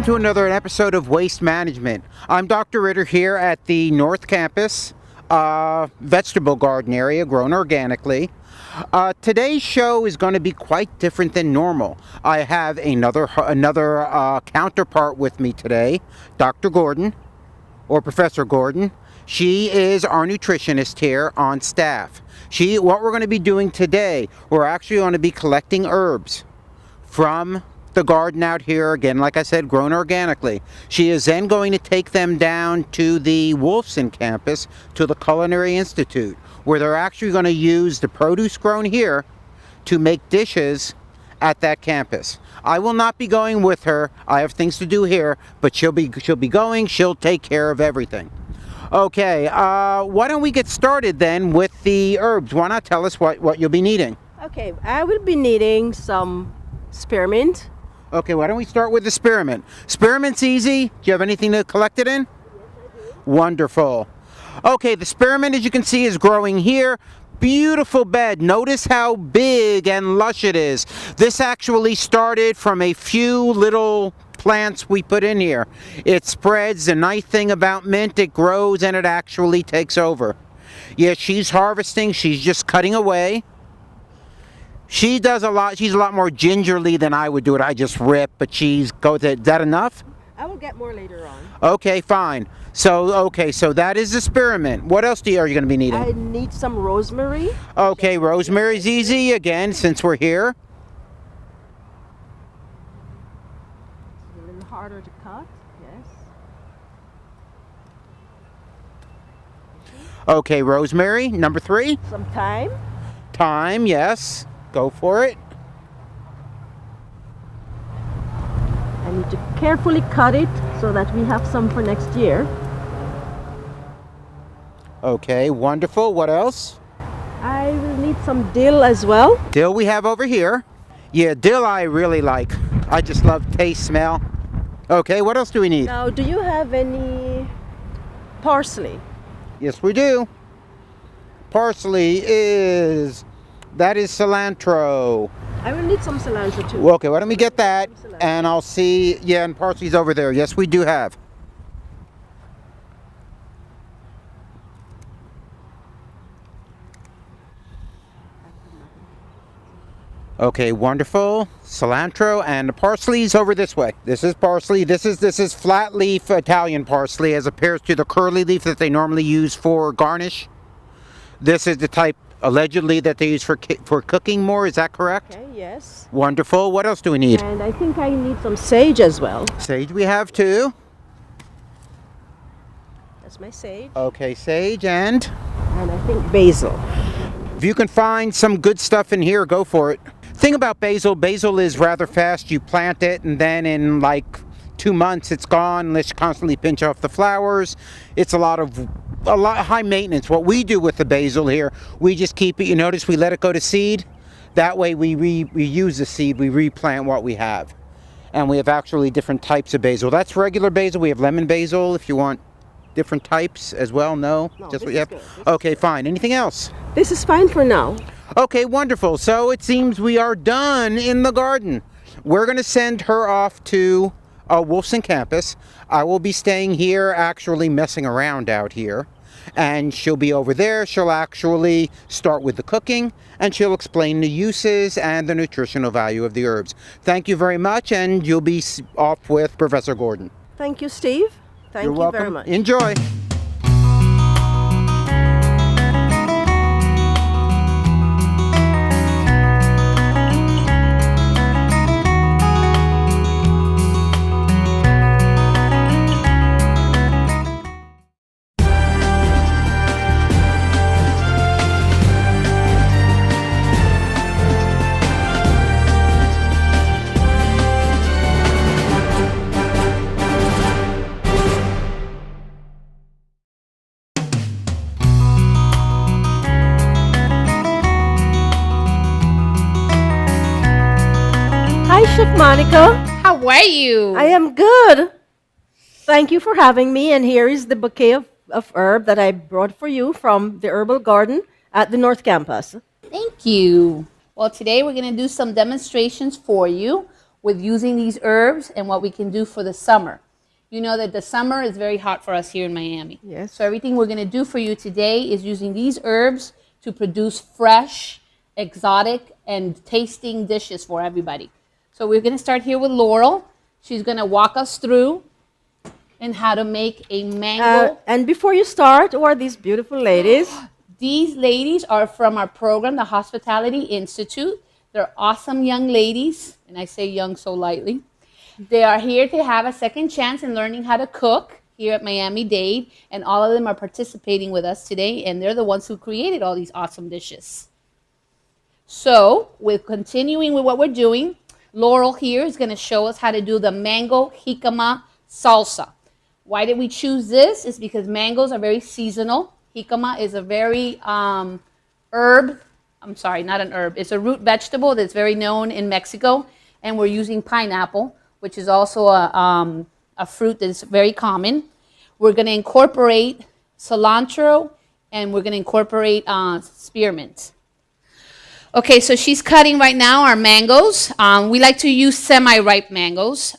Welcome to another episode of Waste Management. I'm Dr. Ritter here at the North Campus vegetable garden area grown organically. Today's show is going to be quite different than normal. I have another counterpart with me today, Dr. Gordon, or Professor Gordon. She is our nutritionist here on staff. What we're going to be doing today, we're actually going to be collecting herbs from the garden out here, again, like I said, grown organically. She is then going to take them down to the Wolfson campus, to the Culinary Institute, where they're actually going to use the produce grown here to make dishes at that campus. I will not be going with her. I have things to do here, but she'll be going. She'll take care of everything. Okay, why don't we get started then with the herbs? Why not tell us what you'll be needing? Okay, I will be needing some spearmint. Okay, why don't we start with the spearmint? Spearmint's easy. Do you have anything to collect it in? Yes, I do. Wonderful. Okay, the spearmint, as you can see, is growing here. Beautiful bed. Notice how big and lush it is. This actually started from a few little plants we put in here. It spreads. The nice thing about mint, it grows and it actually takes over. Yeah, she's harvesting. She's just cutting away. She does a lot. She's a lot more gingerly than I would do it. I just rip, but is that enough? I will get more later on. Okay, fine. So that is the spearmint. What else are you going to be needing? I need some rosemary. Okay, rosemary's easy again since we're here. It's a little harder to cut, yes. Okay, rosemary, number 3. Some thyme. Thyme, yes. Go for it. I need to carefully cut it so that we have some for next year. Okay, wonderful. What else? I will need some dill as well. Dill we have over here. Yeah, dill I really like. I just love taste, smell. Okay, what else do we need? Now, do you have any parsley? Yes, we do. Parsley is cilantro. I will need some cilantro too. Well, okay, why don't we get that? And I'll see. Yeah, and parsley's over there. Yes, we do have. Okay, wonderful. Cilantro and the parsley's over this way. This is parsley. This is flat leaf Italian parsley as opposed to the curly leaf that they normally use for garnish. This is the type allegedly that they use for cooking more. Is that correct? Okay, yes. Wonderful. What else do we need? And I think I need some sage as well. Sage we have too. That's my sage. Okay, sage and I think basil. if you can find some good stuff in here, go for it. Thing about basil is rather fast. You plant it and then in like 2 months it's gone unless you constantly pinch off the flowers. It's a lot high maintenance. What we do with the basil here, we just keep it. You notice we let it go to seed. That way we reuse the seed, we replant what we have. And we have actually different types of basil. That's regular basil. We have lemon basil if you want different types as well. No, just what you have. Good. Okay, fine. Anything else? This is fine for now. Okay, wonderful. So it seems we are done in the garden. We're going to send her off to Wolfson campus. I will be staying here, actually messing around out here. And she'll be over there. She'll actually start with the cooking and she'll explain the uses and the nutritional value of the herbs. Thank you very much, and you'll be off with Professor Gordon. Thank you, Steve. Thank You're you welcome. very much. Enjoy. Chef Monica. How are you? I am good. Thank you for having me. And here is the bouquet of herb that I brought for you from the herbal garden at the North Campus. Thank you. Well, today we're going to do some demonstrations for you with using these herbs and what we can do for the summer. You know that the summer is very hot for us here in Miami. Yes. So everything we're going to do for you today is using these herbs to produce fresh, exotic, and tasting dishes for everybody. So we're going to start here with Laurel. She's going to walk us through and how to make a mango. And before you start, who are these beautiful ladies? These ladies are from our program, the Hospitality Institute. They're awesome young ladies, and I say young so lightly. They are here to have a second chance in learning how to cook here at Miami-Dade, and all of them are participating with us today, and they're the ones who created all these awesome dishes. So, with continuing with what we're doing, Laurel here is going to show us how to do the mango jicama salsa. Why did we choose this? It's because mangoes are very seasonal. Jicama is a very it's a root vegetable that's very known in Mexico, and we're using pineapple, which is also a fruit that's very common. We're going to incorporate cilantro, and we're going to incorporate spearmint. Okay, so she's cutting right now our mangoes. We like to use semi-ripe mangoes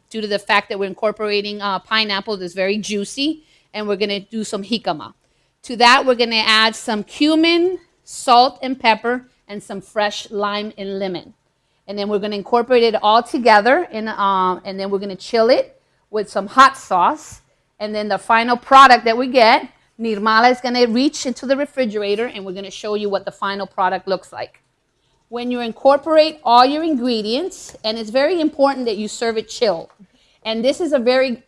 due to the fact that we're incorporating pineapple that's very juicy, and we're going to do some jicama. To that, we're going to add some cumin, salt and pepper, and some fresh lime and lemon. And then we're going to incorporate it all together, and then we're going to chill it with some hot sauce. And then the final product that we get, Nirmala is going to reach into the refrigerator, and we're going to show you what the final product looks like. When you incorporate all your ingredients, and it's very important that you serve it chilled. And this is a very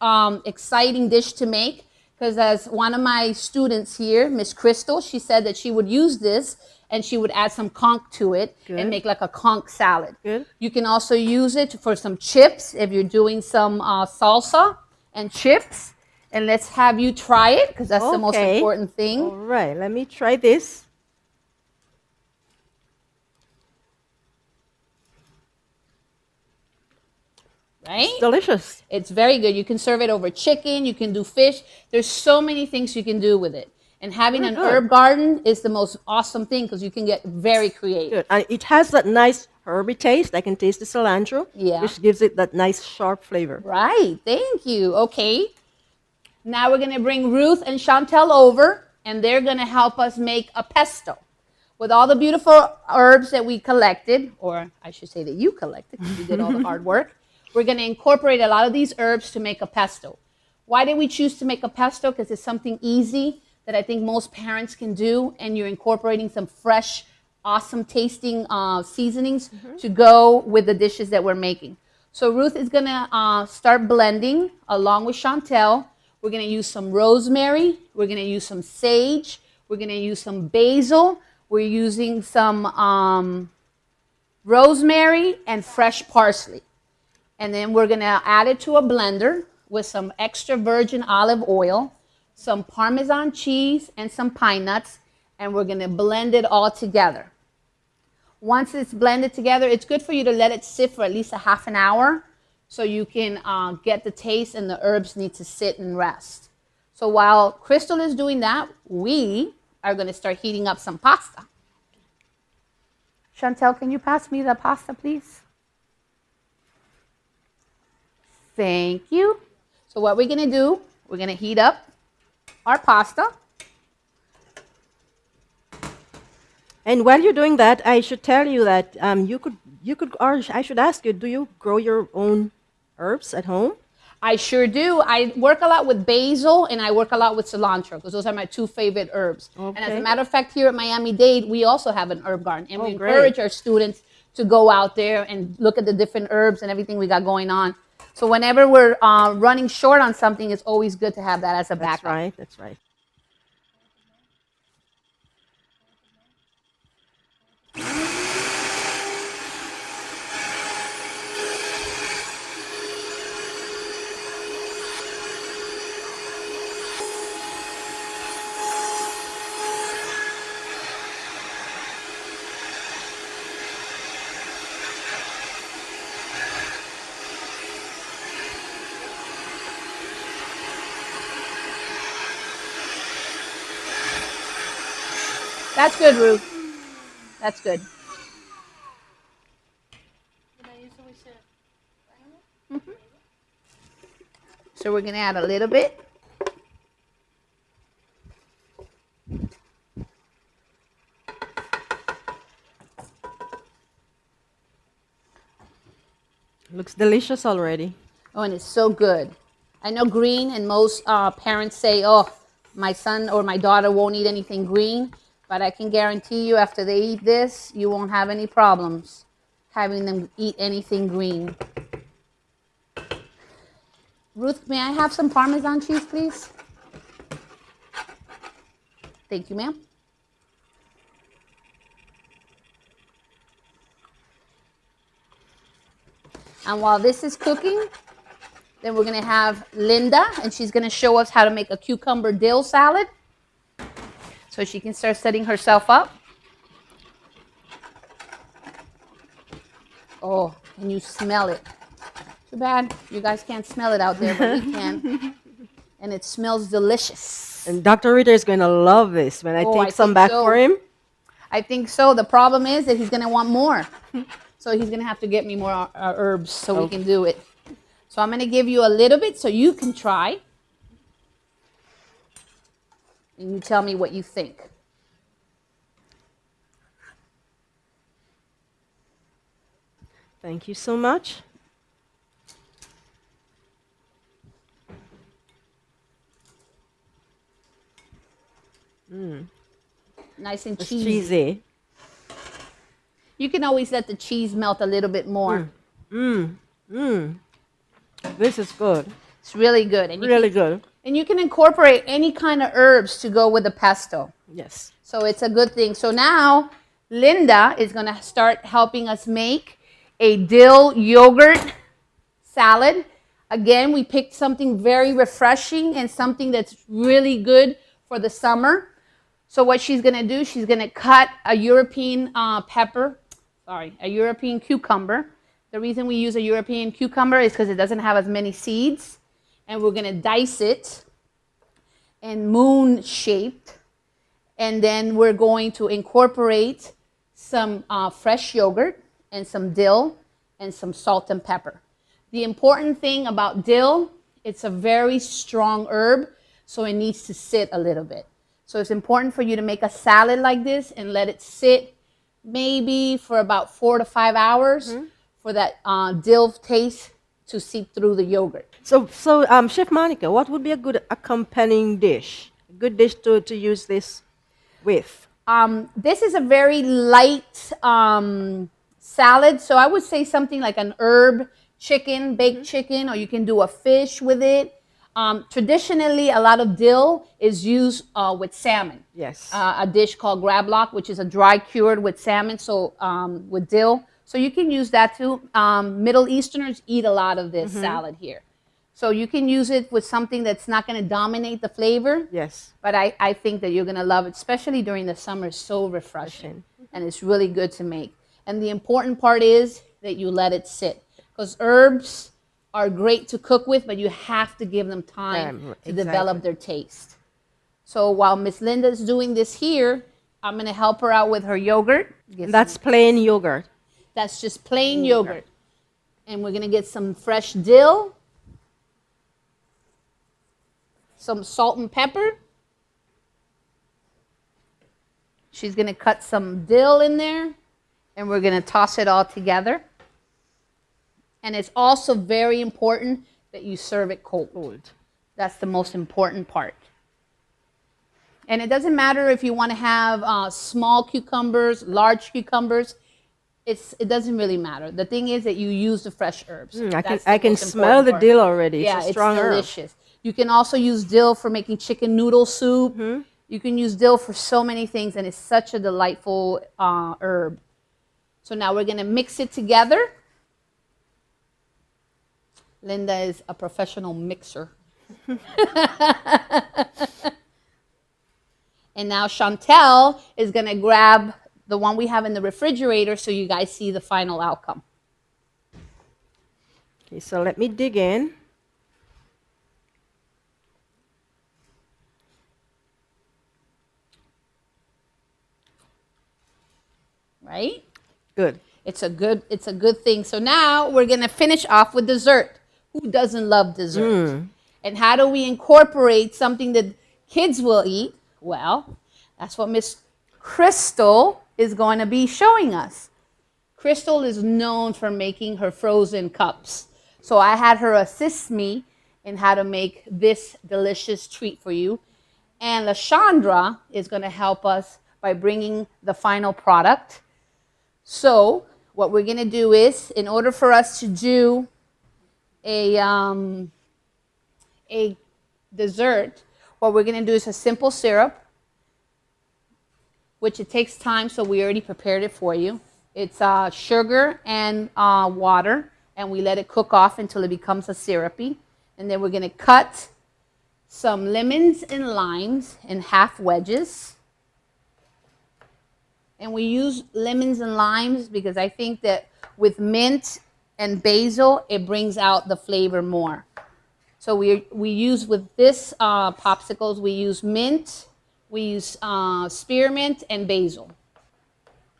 exciting dish to make, because as one of my students here, Miss Crystal, she said that she would use this and she would add some conch to it. Good. And make like a conch salad. Good. You can also use it for some chips if you're doing some salsa and chips. And let's have you try it, because that's the most important thing. All right, let me try this. Right? It's delicious. It's very good. You can serve it over chicken. You can do fish. There's so many things you can do with it. And having an herb garden is the most awesome thing, because you can get very creative. Good. And it has that nice herby taste. I can taste the cilantro, which gives it that nice sharp flavor. Right. Thank you. Okay. Now we're going to bring Ruth and Chantel over, and they're going to help us make a pesto. With all the beautiful herbs that we collected, or I should say that you collected, because you did all the hard work, we're going to incorporate a lot of these herbs to make a pesto. Why did we choose to make a pesto? Because it's something easy that I think most parents can do, and you're incorporating some fresh, awesome tasting seasonings to go with the dishes that we're making. So Ruth is going to start blending along with Chantel. We're going to use some rosemary. We're going to use some sage. We're going to use some basil. We're using some rosemary and fresh parsley. And then we're going to add it to a blender with some extra virgin olive oil, some Parmesan cheese, and some pine nuts. And we're going to blend it all together. Once it's blended together, it's good for you to let it sit for at least a half an hour, so you can get the taste, and the herbs need to sit and rest. So while Crystal is doing that, we are going to start heating up some pasta. Chantel, can you pass me the pasta, please? Thank you. So what we're going to do, we're going to heat up our pasta. And while you're doing that, I should tell you that or I should ask you, do you grow your own herbs at home? I sure do. I work a lot with basil, and I work a lot with cilantro, because those are my two favorite herbs. Okay. And as a matter of fact, here at Miami-Dade, we also have an herb garden. And we encourage our students to go out there and look at the different herbs and everything we got going on. So whenever we're running short on something, it's always good to have that as a backup. That's right. That's right. That's good, Ruth. That's good. So we're going to add a little bit. Looks delicious already. Oh, and it's so good. I know green, and most parents say, oh, my son or my daughter won't eat anything green, but I can guarantee you after they eat this, you won't have any problems having them eat anything green. Ruth, may I have some Parmesan cheese, please? Thank you, ma'am. And while this is cooking, then we're going to have Linda, and she's going to show us how to make a cucumber dill salad. So she can start setting herself up. Oh, can you smell it? Too bad you guys can't smell it out there, but we can. And it smells delicious. And Dr. Ritter is going to love this when I Oh, take I some think back so. for him. I think so. The problem is that he's going to want more. So he's going to have to get me more herbs so we can do it. So I'm going to give you a little bit so you can try. And you tell me what you think. Thank you so much. Nice and It's cheesy. cheesy. You can always let the cheese melt a little bit more. This is good. It's really good. And you Really can, good. and you can incorporate any kind of herbs to go with the pesto. Yes. So it's a good thing. So now Linda is going to start helping us make a dill yogurt salad. Again, we picked something very refreshing and something that's really good for the summer. So what she's going to do, she's going to cut a European a European cucumber. The reason we use a European cucumber is because it doesn't have as many seeds. And we're going to dice it in moon shaped. And then we're going to incorporate some fresh yogurt and some dill and some salt and pepper. The important thing about dill, it's a very strong herb, so it needs to sit a little bit. So it's important for you to make a salad like this and let it sit maybe for about 4 to 5 hours for that dill taste to seep through the yogurt. So, Chef Monica, what would be a good accompanying dish? A good dish to use this with? This is a very light salad, so I would say something like an herb chicken, baked chicken, or you can do a fish with it. Traditionally, a lot of dill is used with salmon. Yes. A dish called grablock, which is a dry cured with salmon, so with dill. So you can use that too. Middle Easterners eat a lot of this salad here. So you can use it with something that's not going to dominate the flavor. Yes. But I think that you're going to love it, especially during the summer. It's so refreshing. And it's really good to make. And the important part is that you let it sit. Because herbs are great to cook with, but you have to give them time to develop their taste. So while Miss Linda's doing this here, I'm going to help her out with her yogurt. That's plain yogurt. That's just plain yogurt. And we're going to get some fresh dill, some salt and pepper. She's going to cut some dill in there, and we're going to toss it all together. And it's also very important that you serve it cold. That's the most important part. And it doesn't matter if you want to have small cucumbers, large cucumbers. It doesn't really matter. The thing is that you use the fresh herbs. I can smell the dill already. Yeah, it's a strong herb. delicious. You can also use dill for making chicken noodle soup. You can use dill for so many things, and it's such a delightful herb. So now we're going to mix it together. Linda is a professional mixer. And now Chantel is going to grab the one we have in the refrigerator so you guys see the final outcome. Okay, so let me dig in. Right? Good. It's a good thing. So now we're going to finish off with dessert. Who doesn't love dessert? And how do we incorporate something that kids will eat? Well, that's what Miss Crystal is going to be showing us. Crystal is known for making her frozen cups. So I had her assist me in how to make this delicious treat for you. And LaShondra is going to help us by bringing the final product. So what we're going to do is, in order for us to do a dessert, what we're going to do is a simple syrup, which it takes time, so we already prepared it for you. It's sugar and water, and we let it cook off until it becomes a syrupy. And then we're going to cut some lemons and limes in half wedges. And we use lemons and limes because I think that with mint and basil, it brings out the flavor more. So we use with this popsicles, we use mint, we use spearmint and basil.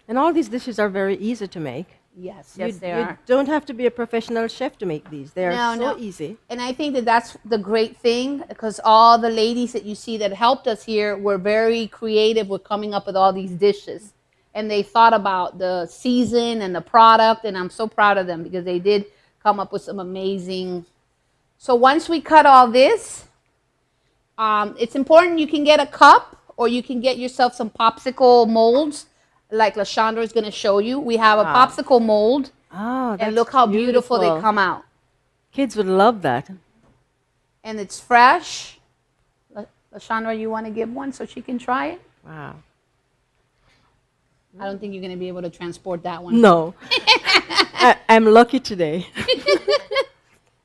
And all these dishes are very easy to make. Yes, You they are. don't have to be a professional chef to make these. They are so easy. And I think that that's the great thing, because all the ladies that you see that helped us here were very creative with coming up with all these dishes. And they thought about the season and the product, and I'm so proud of them because they did come up with some amazing. So once we cut all this, it's important you can get a cup or you can get yourself some popsicle molds like LaShondra is going to show you. We have a popsicle mold, Oh, that's and look how beautiful they come out. Kids would love that. And it's fresh. LaShondra, you want to give one so she can try it? Wow. I don't think you're going to be able to transport that one. No. I'm lucky today.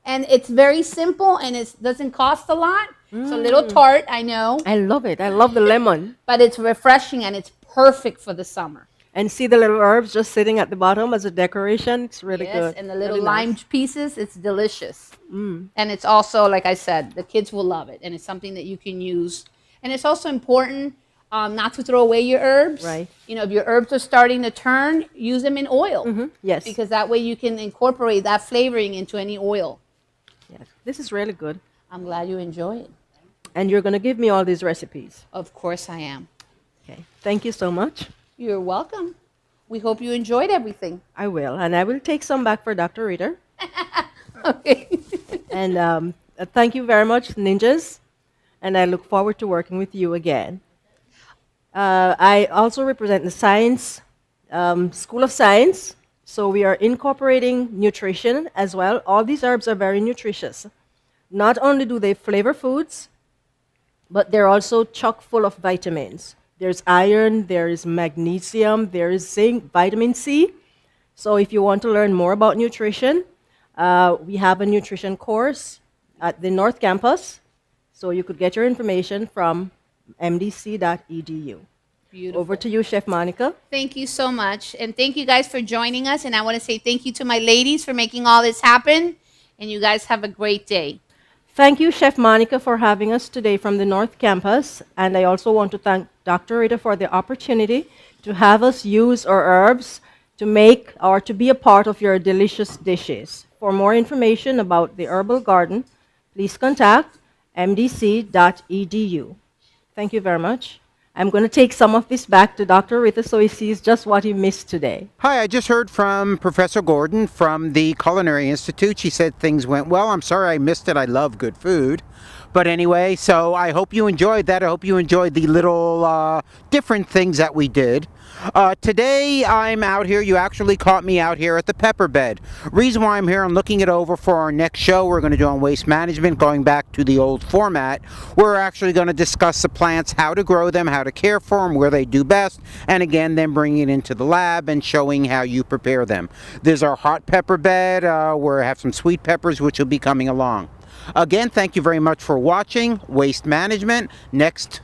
And it's very simple, and it doesn't cost a lot. It's a little tart, I know, I love it. I love the lemon. but it's refreshing, and it's perfect for the summer. And see the little herbs just sitting at the bottom as a decoration? It's really Yes, good. and the little Really lime nice. pieces, it's delicious. And it's also, like I said, the kids will love it, and it's something that you can use. And it's also important not to throw away your herbs. Right. You know, if your herbs are starting to turn, use them in oil. Yes. Because that way you can incorporate that flavoring into any oil. Yes. This is really good. I'm glad you enjoy it. And you're going to give me all these recipes. Of course I am. Okay. Thank you so much. You're welcome. We hope you enjoyed everything. I will. And I will take some back for Dr. Ritter. Okay. And thank you very much, ninjas. And I look forward to working with you again. I also represent the Science School of Science. So we are incorporating nutrition as well. All these herbs are very nutritious. Not only do they flavor foods, but they're also chock full of vitamins. There's iron, there is magnesium, there is zinc, vitamin C. So if you want to learn more about nutrition, we have a nutrition course at the North Campus. So you could get your information from mdc.edu. Beautiful. Over to you, Chef Monica. Thank you so much. And thank you guys for joining us. And I want to say thank you to my ladies for making all this happen. And you guys have a great day. Thank you, Chef Monica, for having us today from the North Campus. And I also want to thank Dr. Ritter for the opportunity to have us use our herbs to make or to be a part of your delicious dishes. For more information about the herbal garden, please contact mdc.edu. Thank you very much. I'm going to take some of this back to Dr. Ritter so he sees just what he missed today. Hi, I just heard from Professor Gordon from the Culinary Institute. She said things went well. I'm sorry I missed it. I love good food. But anyway, so I hope you enjoyed that. I hope you enjoyed the little different things that we did. Today I'm out here. You actually caught me out here at the pepper bed. Reason why I'm here, I'm looking it over for our next show we're going to do on waste management, going back to the old format. We're actually going to discuss the plants, how to grow them, how to care for them, where they do best, and again then bringing it into the lab and showing how you prepare them. There's our hot pepper bed where I have some sweet peppers which will be coming along. Again, thank you very much for watching Waste Management. Next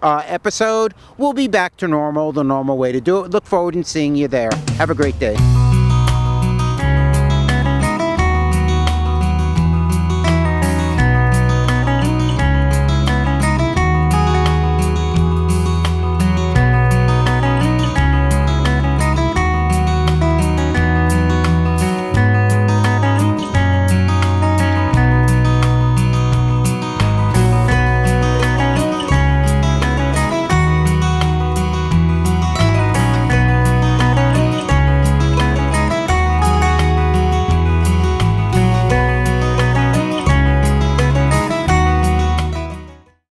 episode, we'll be back to normal, the normal way to do it. Look forward to seeing you there. Have a great day.